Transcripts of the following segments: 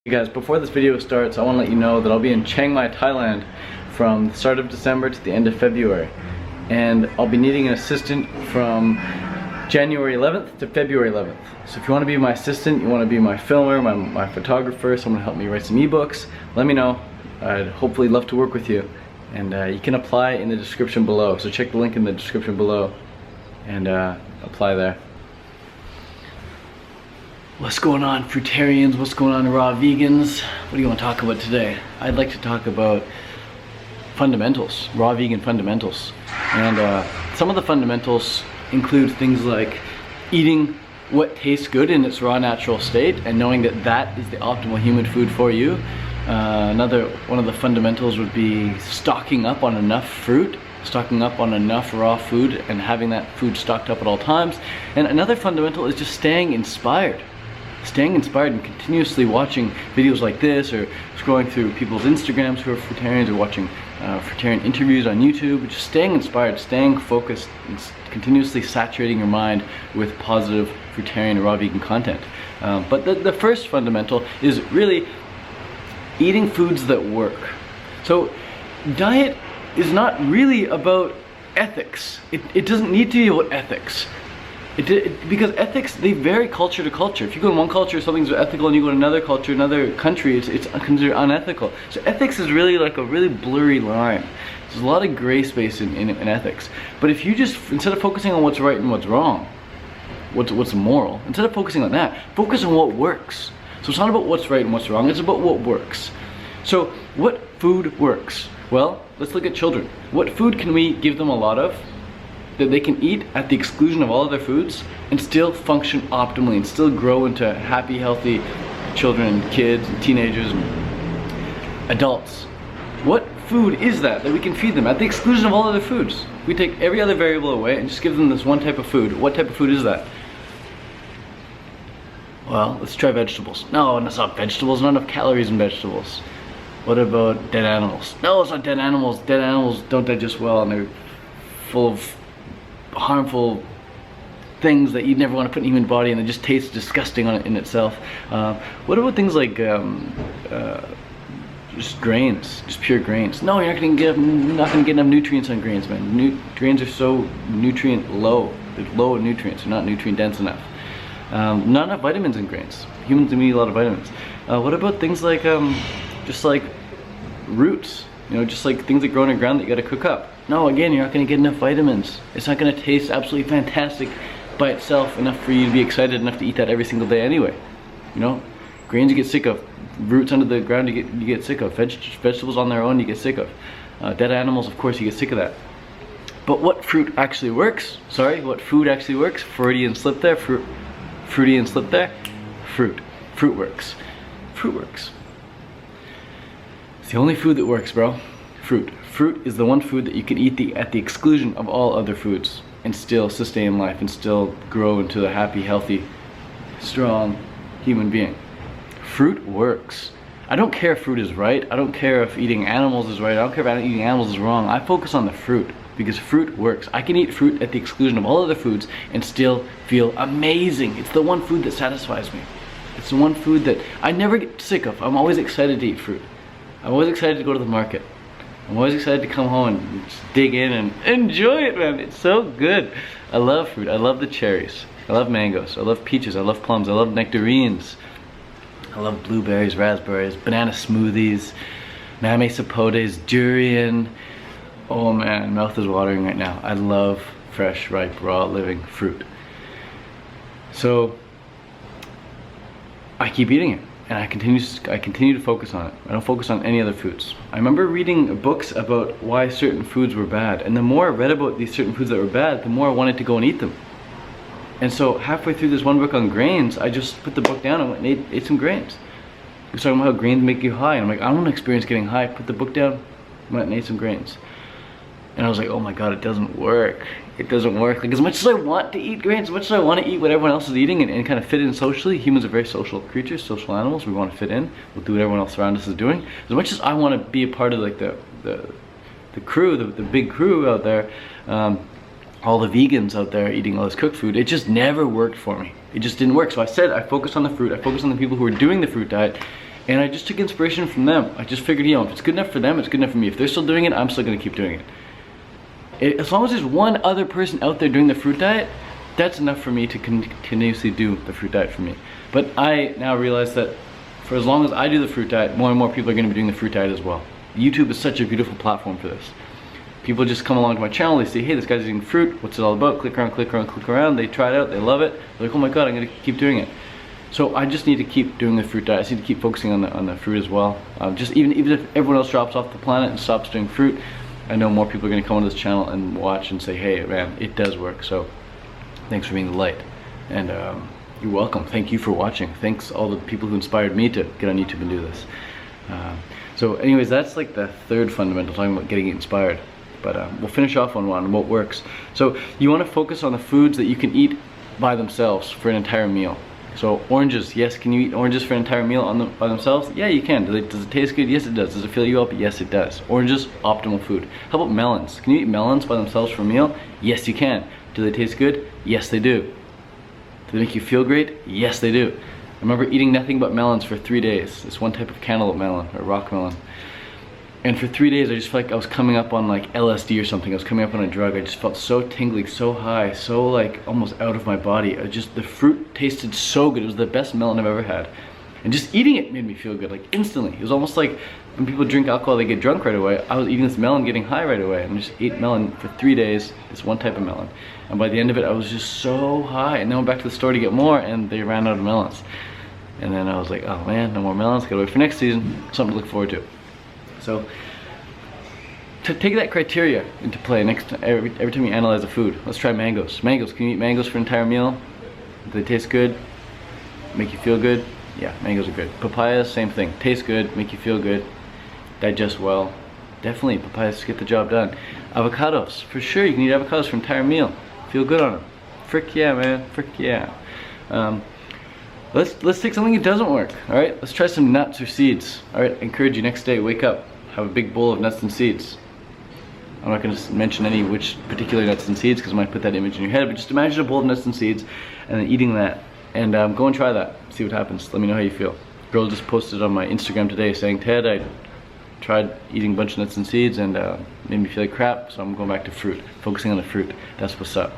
Hey guys, before this video starts, I want to let you know that I'll be in Chiang Mai, Thailand from the start of December to the end of February. And I'll be needing an assistant from January 11th to February 11th. So if you want to be my assistant, you want to be my filmer, my photographer, someone to help me write some ebooks, let me know. I'd hopefully love to work with you. And you can apply in the description below. So check the link in the description below and apply there. What's going on, fruitarians? What's going on, raw vegans? What do you want to talk about today? I'd like to talk about fundamentals, raw vegan fundamentals. And some of the fundamentals include things like eating what tastes good in its raw natural state and knowing that that is the optimal human food for you. Another one of the fundamentals would be stocking up on enough fruit, stocking up on enough raw food and having that food stocked up at all times. And another fundamental is just staying inspired. Staying inspired and continuously watching videos like this, or scrolling through people's Instagrams who are fruitarians, or watching fruitarian interviews on YouTube. Just staying inspired, staying focused, and continuously saturating your mind with positive fruitarian raw vegan content. But the first fundamental is really eating foods that work. So diet is not really about ethics. It doesn't need to be about ethics. Because ethics, they vary culture to culture. If you go in one culture, something's ethical, and you go to another culture, another country, it's considered unethical. So ethics is really like a really blurry line. There's a lot of gray space in ethics. But if you just, instead of focusing on what's right and what's wrong, what's moral, instead of focusing on that, focus on what works. So it's not about what's right and what's wrong, it's about what works. So what food works? Well, let's look at children. What food can we give them a lot of that they can eat at the exclusion of all other foods and still function optimally and still grow into happy, healthy children and kids and teenagers and adults? What food is that we can feed them at the exclusion of all other foods? We take every other variable away and just give them this one type of food. What type of food is that? Well, let's try vegetables. No, it's not vegetables, not enough calories in vegetables. What about dead animals? No, it's not dead animals. Dead animals don't digest well and they're full of harmful things that you'd never want to put in the human body, and it just tastes disgusting in itself. What about things like just grains, just pure grains? No, you're not going to get enough nutrients on grains, man. Grains are so nutrient low. They're low in nutrients. They're not nutrient dense enough. Not enough vitamins in grains. Humans need a lot of vitamins. What about things like just like roots? You know, just like things that grow in the ground that you got to cook up. No, again, you're not going to get enough vitamins. It's not going to taste absolutely fantastic by itself, enough for you to be excited enough to eat that every single day anyway. You know, grains you get sick of, roots under the ground you get sick of, vegetables on their own you get sick of, dead animals, of course, you get sick of that. But what fruit actually works? Sorry, what food actually works? Freudian slip there. Freudian slip there. Fruit. Fruit works. Fruit works. It's the only food that works, bro. Fruit. Fruit is the one food that you can eat at the exclusion of all other foods and still sustain life and still grow into a happy, healthy, strong human being. Fruit works. I don't care if fruit is right. I don't care if eating animals is right. I don't care if eating animals is wrong. I focus on the fruit because fruit works. I can eat fruit at the exclusion of all other foods and still feel amazing. It's the one food that satisfies me. It's the one food that I never get sick of. I'm always excited to eat fruit. I'm always excited to go to the market. I'm always excited to come home and just dig in and enjoy it, man. It's so good. I love fruit. I love the cherries. I love mangoes. I love peaches. I love plums. I love nectarines. I love blueberries, raspberries, banana smoothies, mamey sapotes, durian. Oh man, mouth is watering right now. I love fresh, ripe, raw, living fruit. So I keep eating it. And I continue to focus on it. I don't focus on any other foods. I remember reading books about why certain foods were bad. And the more I read about these certain foods that were bad, the more I wanted to go and eat them. And so halfway through this one book on grains, I just put the book down and went and ate some grains. It was talking about how grains make you high. And I'm like, I don't want to experience getting high. Put the book down, went and ate some grains. And I was like, oh my God, it doesn't work. It doesn't work. Like, as much as I want to eat grains, as much as I want to eat what everyone else is eating and kind of fit in socially, humans are very social creatures, social animals. We want to fit in. We'll do what everyone else around us is doing. As much as I want to be a part of like the crew, the big crew out there, all the vegans out there eating all this cooked food, it just never worked for me. It just didn't work. So I said I focused on the fruit. I focused on the people who were doing the fruit diet And I just took inspiration from them. I just figured, you know, if it's good enough for them, it's good enough for me. If they're still doing it, I'm still gonna keep doing it. As long as there's one other person out there doing the fruit diet, that's enough for me to continuously do the fruit diet for me. But I now realize that for as long as I do the fruit diet, more and more people are gonna be doing the fruit diet as well. YouTube is such a beautiful platform for this. People just come along to my channel, they say, hey, this guy's eating fruit, what's it all about? Click around, click around, click around. They try it out, they love it. They're like, oh my God, I'm gonna keep doing it. So I just need to keep doing the fruit diet. I just need to keep focusing on the fruit as well. Just even if everyone else drops off the planet and stops doing fruit, I know more people are gonna come onto this channel and watch and say, hey, man, it does work. So thanks for being the light. And you're welcome. Thank you for watching. Thanks all the people who inspired me to get on YouTube and do this. So anyways, that's like the third fundamental, talking about getting inspired. But we'll finish off on what works. So you want to focus on the foods that you can eat by themselves for an entire meal. So oranges, yes, can you eat oranges for an entire meal by themselves? Yeah, you can. Does it taste good? Yes, it does. Does it fill you up? Yes, it does. Oranges, optimal food. How about melons? Can you eat melons by themselves for a meal? Yes, you can. Do they taste good? Yes, they do. Do they make you feel great? Yes, they do. I remember eating nothing but melons for 3 days. This one type of cantaloupe melon, or rock melon. And for 3 days, I just felt like I was coming up on like LSD or something. I was coming up on a drug. I just felt so tingly, so high, so like almost out of my body. The fruit tasted so good. It was the best melon I've ever had. And just eating it made me feel good, like instantly. It was almost like when people drink alcohol, they get drunk right away. I was eating this melon, getting high right away. And I just ate melon for 3 days, this one type of melon. And by the end of it, I was just so high. And then I went back to the store to get more, and they ran out of melons. And then I was like, oh man, no more melons. Gotta wait for next season. Something to look forward to. So, to take that criteria into play every time you analyze a food. Let's try mangoes. Mangoes, can you eat mangoes for an entire meal? Do they taste good? Make you feel good? Yeah, mangoes are good. Papayas, same thing. Taste good, make you feel good, digest well. Definitely, papayas get the job done. Avocados, for sure you can eat avocados for an entire meal. Feel good on them. Frick yeah, man, frick yeah. Let's take something that doesn't work, all right? Let's try some nuts or seeds, all right? I encourage you, next day, wake up, have a big bowl of nuts and seeds. I'm not gonna mention which particular nuts and seeds because I might put that image in your head, but just imagine a bowl of nuts and seeds and then eating that. And go and try that, see what happens. Let me know how you feel. Girl just posted on my Instagram today saying, Ted, I tried eating a bunch of nuts and seeds and made me feel like crap, so I'm going back to fruit, focusing on the fruit. That's what's up.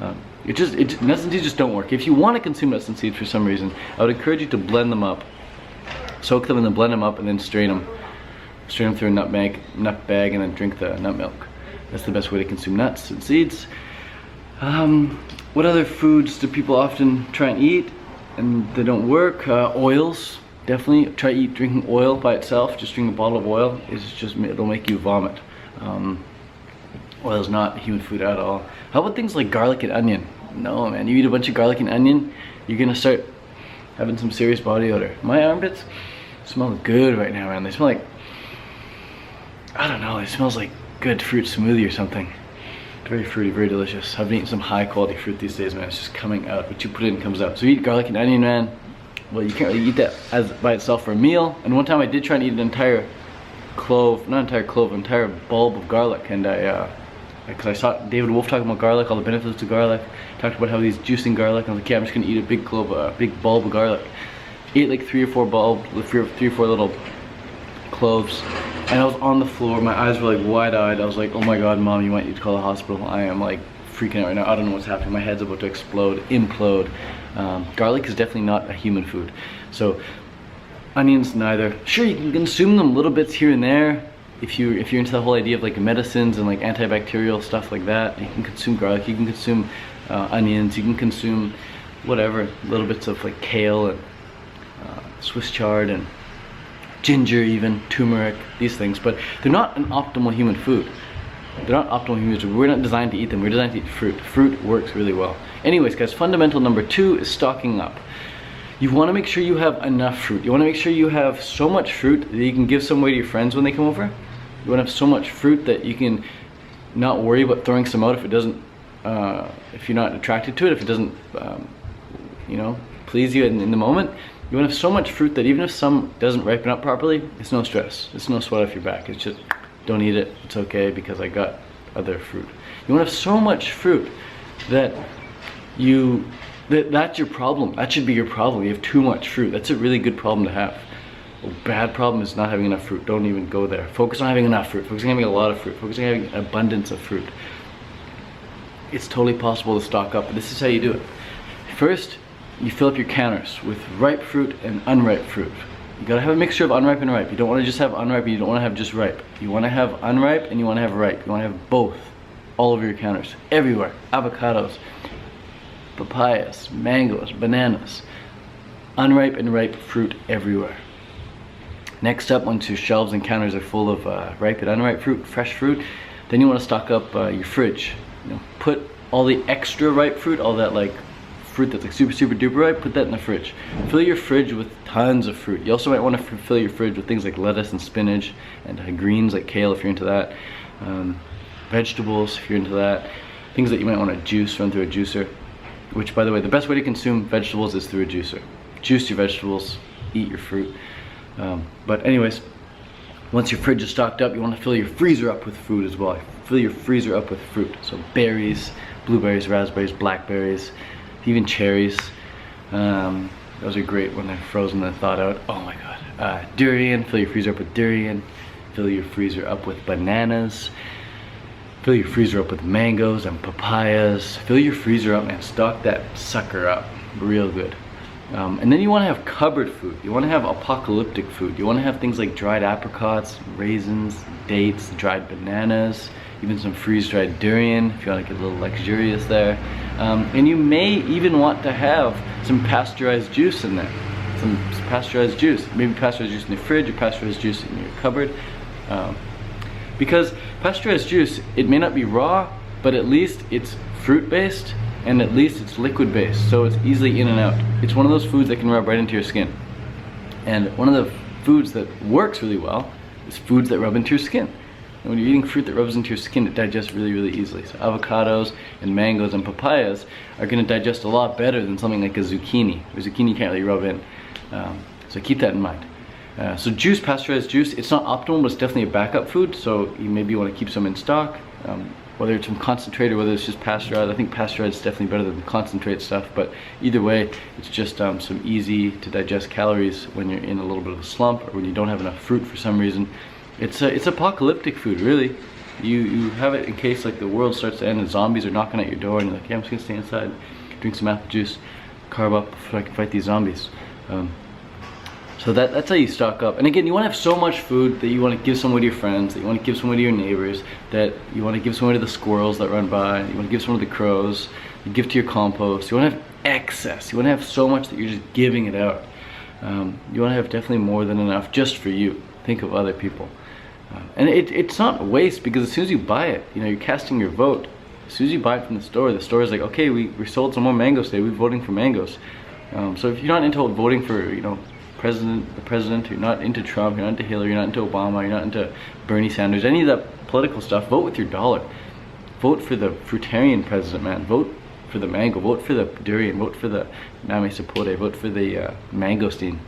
Nuts and seeds just don't work. If you want to consume nuts and seeds for some reason, I would encourage you to blend them up. Soak them and then blend them up and then strain them. Strain them through a nut bag and then drink the nut milk. That's the best way to consume nuts and seeds. What other foods do people often try and eat and they don't work? Oils, definitely. Try drinking oil by itself. Just drink a bottle of oil. It'll make you vomit. Oil is not human food at all. How about things like garlic and onion? No, man, you eat a bunch of garlic and onion, you're gonna start having some serious body odor. My armpits smell good right now, man. They smell like, I don't know, it smells like good fruit smoothie or something. Very fruity, very delicious. I've been eating some high quality fruit these days, man. It's just coming out. What you put in comes out. So you eat garlic and onion, man. Well, you can't really eat that by itself for a meal. And one time I did try and eat an entire clove, not entire clove, entire bulb of garlic. And because I saw David Wolf talking about garlic, all the benefits of garlic. Talked about how he's juicing garlic. I was like, yeah, I'm just gonna eat a big big bulb of garlic. Ate like three or four little cloves. And I was on the floor, my eyes were like wide-eyed. I was like, oh my God, Mom, you might need to call the hospital. I am like freaking out right now. I don't know what's happening. My head's about to explode, implode. Garlic is definitely not a human food. So onions, neither. Sure, you can consume them little bits here and there. If you're into the whole idea of like medicines and like antibacterial stuff like that, you can consume garlic, you can consume onions, you can consume whatever, little bits of like kale and Swiss chard and ginger, even turmeric, these things, but they're not an optimal human food. They're not optimal human food. We're not designed to eat them. We're designed to eat fruit. Fruit works really well. Anyways, guys, fundamental number 2 is stocking up. You want to make sure you have enough fruit. You want to make sure you have so much fruit that you can give some away to your friends when they come over. You want to have so much fruit that you can not worry about throwing some out if it doesn't, if you're not attracted to it, if it doesn't, you know, please you in the moment. You want to have so much fruit that even if some doesn't ripen up properly, it's no stress. It's no sweat off your back. It's just, don't eat it. It's okay because I got other fruit. You want to have so much fruit that that's your problem. That should be your problem. You have too much fruit. That's a really good problem to have. A bad problem is not having enough fruit. Don't even go there. Focus on having enough fruit. Focus on having a lot of fruit. Focus on having an abundance of fruit. It's totally possible to stock up. This is how you do it. First, you fill up your counters with ripe fruit and unripe fruit. You gotta have a mixture of unripe and ripe. You don't want to just have unripe, and you don't want to have just ripe. You want to have unripe and you want to have ripe. You want to have both all over your counters, everywhere. Avocados, papayas, mangoes, bananas, unripe and ripe fruit everywhere. Next up, once your shelves and counters are full of ripe and unripe fruit, fresh fruit, then you want to stock up your fridge. Put all the extra ripe fruit, all that like fruit that's like super duper ripe, put that in the fridge. Fill your fridge with tons of fruit. You also might want to fill your fridge with things like lettuce and spinach and greens like kale if you're into that. Vegetables if you're into that. Things that you might want to juice, run through a juicer. Which, by the way, the best way to consume vegetables is through a juicer. Juice your vegetables, eat your fruit. But anyways, once your fridge is stocked up, you want to fill your freezer up with food as well. Fill your freezer up with fruit. So berries, blueberries, raspberries, blackberries, even cherries. Those are great when they're frozen and thawed out. Oh my god. Durian, fill your freezer up with durian. Fill your freezer up with bananas. Fill your freezer up with mangoes and papayas. Fill your freezer up and stock that sucker up real good. And then you want to have cupboard food. You want to have apocalyptic food. You want to have things like dried apricots, raisins, dates, dried bananas, even some freeze-dried durian if you want to get a little luxurious there. And you may even want to have some pasteurized juice in there. Some pasteurized juice. Maybe pasteurized juice in your fridge or pasteurized juice in your cupboard. Because pasteurized juice, it may not be raw, but at least it's fruit-based and at least it's liquid-based, so it's easily in and out. It's one of those foods that can rub right into your skin. And one of the foods that works really well is foods that rub into your skin. And when you're eating fruit that rubs into your skin, it digests really easily. So avocados and mangoes and papayas are going to digest a lot better than something like a zucchini. A zucchini can't really rub in. So keep that in mind. So juice, pasteurized juice, it's not optimal, but it's definitely a backup food, so you maybe want to keep some in stock. Whether it's from concentrate or whether it's just pasteurized. I think pasteurized is definitely better than the concentrate stuff, but either way, it's just some easy to digest calories when you're in a little bit of a slump or when you don't have enough fruit for some reason. It's apocalyptic food, really. You have it in case like the world starts to end and zombies are knocking at your door and you're like, yeah, I'm just gonna stay inside, drink some apple juice, carb up so I can fight these zombies. So that's how you stock up. And again, you want to have so much food that you want to give some away to your friends, that you want to give some away to your neighbors, that you want to give some away to the squirrels that run by, you want to give some to the crows, you give to your compost. You want to have excess. You want to have so much that you're just giving it out. You want to have definitely more than enough just for you. Think of other people. And it's not waste, because as soon as you buy it, you're casting your vote. As soon as you buy it from the store is like, okay, we sold some more mangoes today, we're voting for mangoes. So if you're not into voting for, the president, you're not into Trump, you're not into Hillary, you're not into Obama, you're not into Bernie Sanders, any of that political stuff, vote with your dollar. Vote for the fruitarian president, man. Vote for the mango, vote for the durian, vote for the name sapote, vote for the mangosteen.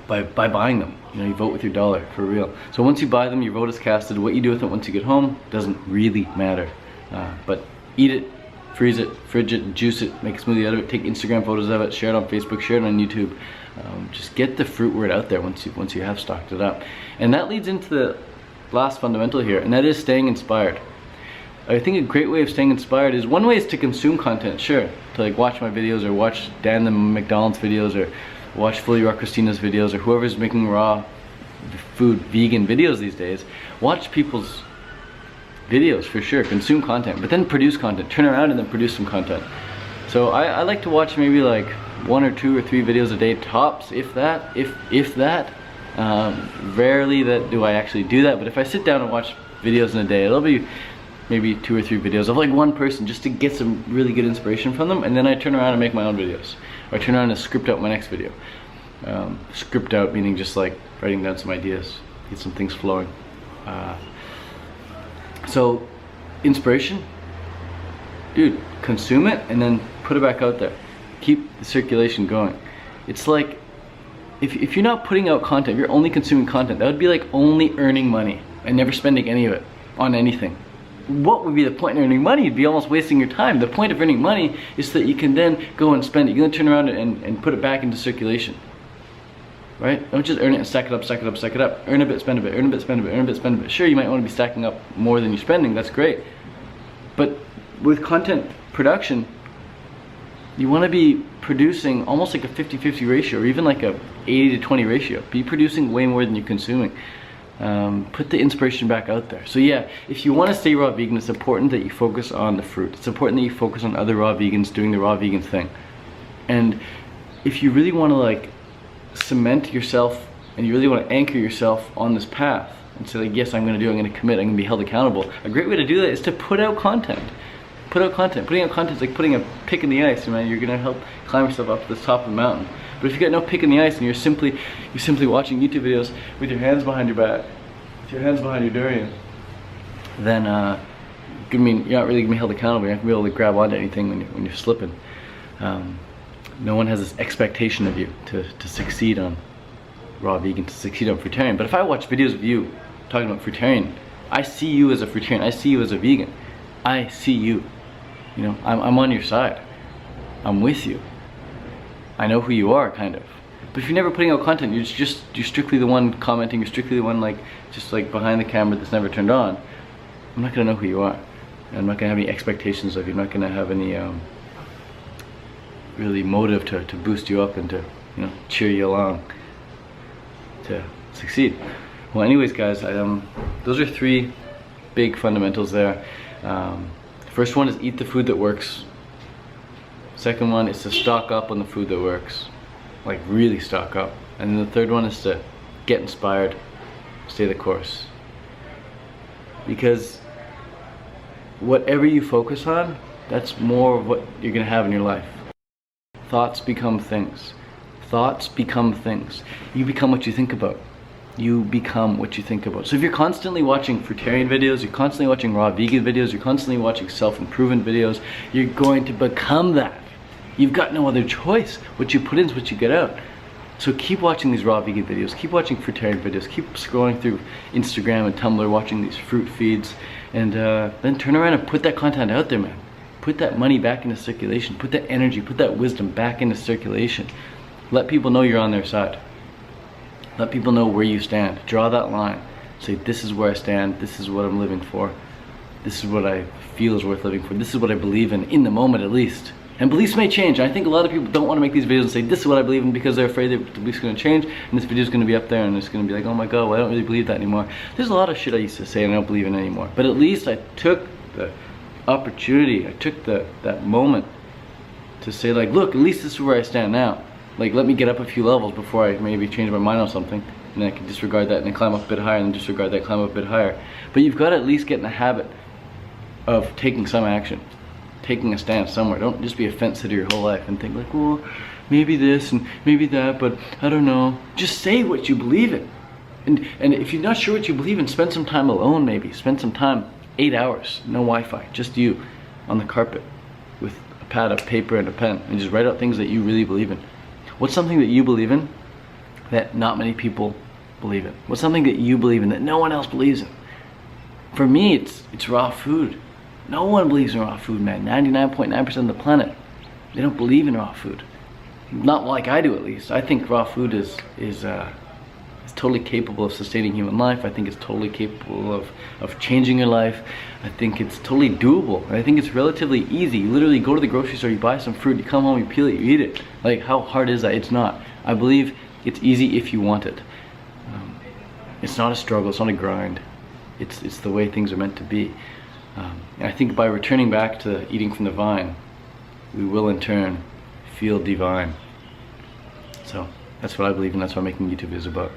By buying them, you vote with your dollar, for real. So once you buy them, your vote is casted. What you do with it once you get home doesn't really matter. But eat it, freeze it, fridge it, juice it, make a smoothie out of it, take Instagram photos of it, share it on Facebook, share it on YouTube. Just get the fruit word out there once you have stocked it up. And that leads into the last fundamental here, and that is staying inspired. I think a great way of staying inspired is, one way is to consume content, sure. To like watch my videos or watch Dan the McDonald's videos or watch Fully Raw Christina's videos or whoever's making raw food, vegan videos these days. Watch people's videos for sure, consume content, but then produce content. Turn around and then produce some content. So I like to watch maybe like 1 or 2 or 3 videos a day tops, if that. Rarely do I actually do that, but if I sit down and watch videos in a day, it'll be maybe 2 or 3 videos of like one person just to get some really good inspiration from them, and then I turn around and make my own videos. Or I turn around and script out my next video. Script out meaning just like writing down some ideas, get some things flowing. So inspiration, dude, consume it and then put it back out there. Keep the circulation going. It's like, if you're not putting out content, if you're only consuming content, that would be like only earning money and never spending any of it on anything. What would be the point in earning money? You'd be almost wasting your time. The point of earning money is that you can then go and spend it. You can then turn around and put it back into circulation. right? Don't just earn it and stack it up, stack it up, stack it up. Earn a bit, spend a bit, earn a bit, spend a bit, earn a bit, spend a bit. Sure, you might want to be stacking up more than you're spending, that's great. But with content production, you want to be producing almost like a 50-50 ratio, or even like a 80-20 ratio. Be producing way more than you're consuming. Put the inspiration back out there. So yeah, if you want to stay raw vegan, it's important that you focus on the fruit. It's important that you focus on other raw vegans doing the raw vegan thing. And if you really want to like cement yourself and you really want to anchor yourself on this path and say like, yes, I'm going to do it, I'm going to commit, I'm going to be held accountable. A great way to do that is to put out content. Put out content. Putting out content is like putting a pick in the ice, man. You're gonna help climb yourself up to the top of the mountain. But if you got no pick in the ice and you're simply watching YouTube videos with your hands behind your back, with your hands behind your durian, then you're not really gonna be held accountable. You're not gonna be able to grab onto anything when you're slipping. No one has this expectation of you to succeed on raw vegan, to succeed on fruitarian. But if I watch videos of you talking about fruitarian, I see you as a fruitarian. I see you as a vegan. I see you. You know, I'm on your side. I'm with you. I know who you are, kind of. But if you're never putting out content, you're strictly the one commenting, you're strictly the one just behind the camera that's never turned on, I'm not gonna know who you are. I'm not gonna have any expectations of you. I'm not gonna have any really motive to boost you up and to, you know, cheer you along to succeed. Well, anyways, guys, those are 3 big fundamentals there. First one is eat the food that works. Second one is to stock up on the food that works, like really stock up. And then the third one is to get inspired, stay the course. Because whatever you focus on, that's more of what you're gonna have in your life. Thoughts become things. Thoughts become things. You become what you think about. You become what you think about. So if you're constantly watching fruitarian videos, you're constantly watching raw vegan videos, you're constantly watching self-improvement videos, you're going to become that. You've got no other choice. What you put in is what you get out. So keep watching these raw vegan videos, keep watching fruitarian videos, keep scrolling through Instagram and Tumblr, watching these fruit feeds, and then turn around and put that content out there, man. Put that money back into circulation, put that energy, put that wisdom back into circulation. Let people know you're on their side. Let people know where you stand. Draw that line. Say, this is where I stand, this is what I'm living for, this is what I feel is worth living for, this is what I believe in the moment at least. And beliefs may change. I think a lot of people don't want to make these videos and say, this is what I believe in, because they're afraid that the belief's going to change, and this video's going to be up there, and it's going to be like, oh my god, well, I don't really believe that anymore. There's a lot of shit I used to say and I don't believe in anymore. But at least I took the opportunity, I took that moment to say like, look, at least this is where I stand now. Like, let me get up a few levels before I maybe change my mind on something, and then I can disregard that and then climb up a bit higher, and then disregard that, climb up a bit higher. But you've got to at least get in the habit of taking some action, taking a stance somewhere. Don't just be a fence sitter your whole life and think like, well, maybe this and maybe that, but I don't know. Just say what you believe in. And if you're not sure what you believe in, spend some time alone maybe. Spend some time, 8 hours, no Wi-Fi, just you on the carpet with a pad of paper and a pen, and just write out things that you really believe in. What's something that you believe in that not many people believe in? What's something that you believe in that no one else believes in? For me, it's raw food. No one believes in raw food, man. 99.9% of the planet, they don't believe in raw food. Not like I do, at least. I think raw food is totally capable of sustaining human life. I think it's totally capable of changing your life. I think it's totally doable. I think it's relatively easy. You literally go to the grocery store, you buy some fruit, you come home, you peel it, you eat it. Like, how hard is that? It's not. I believe it's easy if you want it. It's not a struggle, it's not a grind. It's the way things are meant to be. And I think by returning back to eating from the vine, we will in turn feel divine. So that's what I believe, and that's what I'm making YouTube videos about.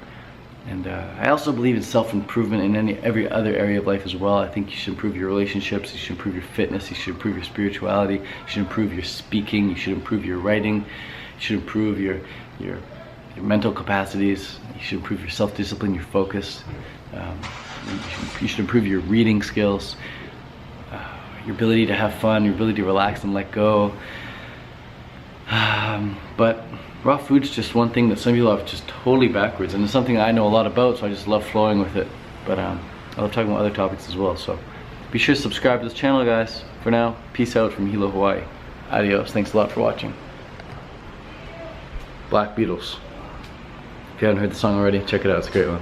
And I also believe in self-improvement in every other area of life as well. I think you should improve your relationships, you should improve your fitness, you should improve your spirituality, you should improve your speaking, you should improve your writing, you should improve your mental capacities, you should improve your self-discipline, your focus, you should improve your reading skills, your ability to have fun, your ability to relax and let go. But raw food's just one thing that some people have just totally backwards, and it's something I know a lot about, so I just love flowing with it. But I love talking about other topics as well, so be sure to subscribe to this channel, guys. For now, peace out from Hilo, Hawaii. Adios, thanks a lot for watching. Black Beatles. If you haven't heard the song already, check it out, it's a great one.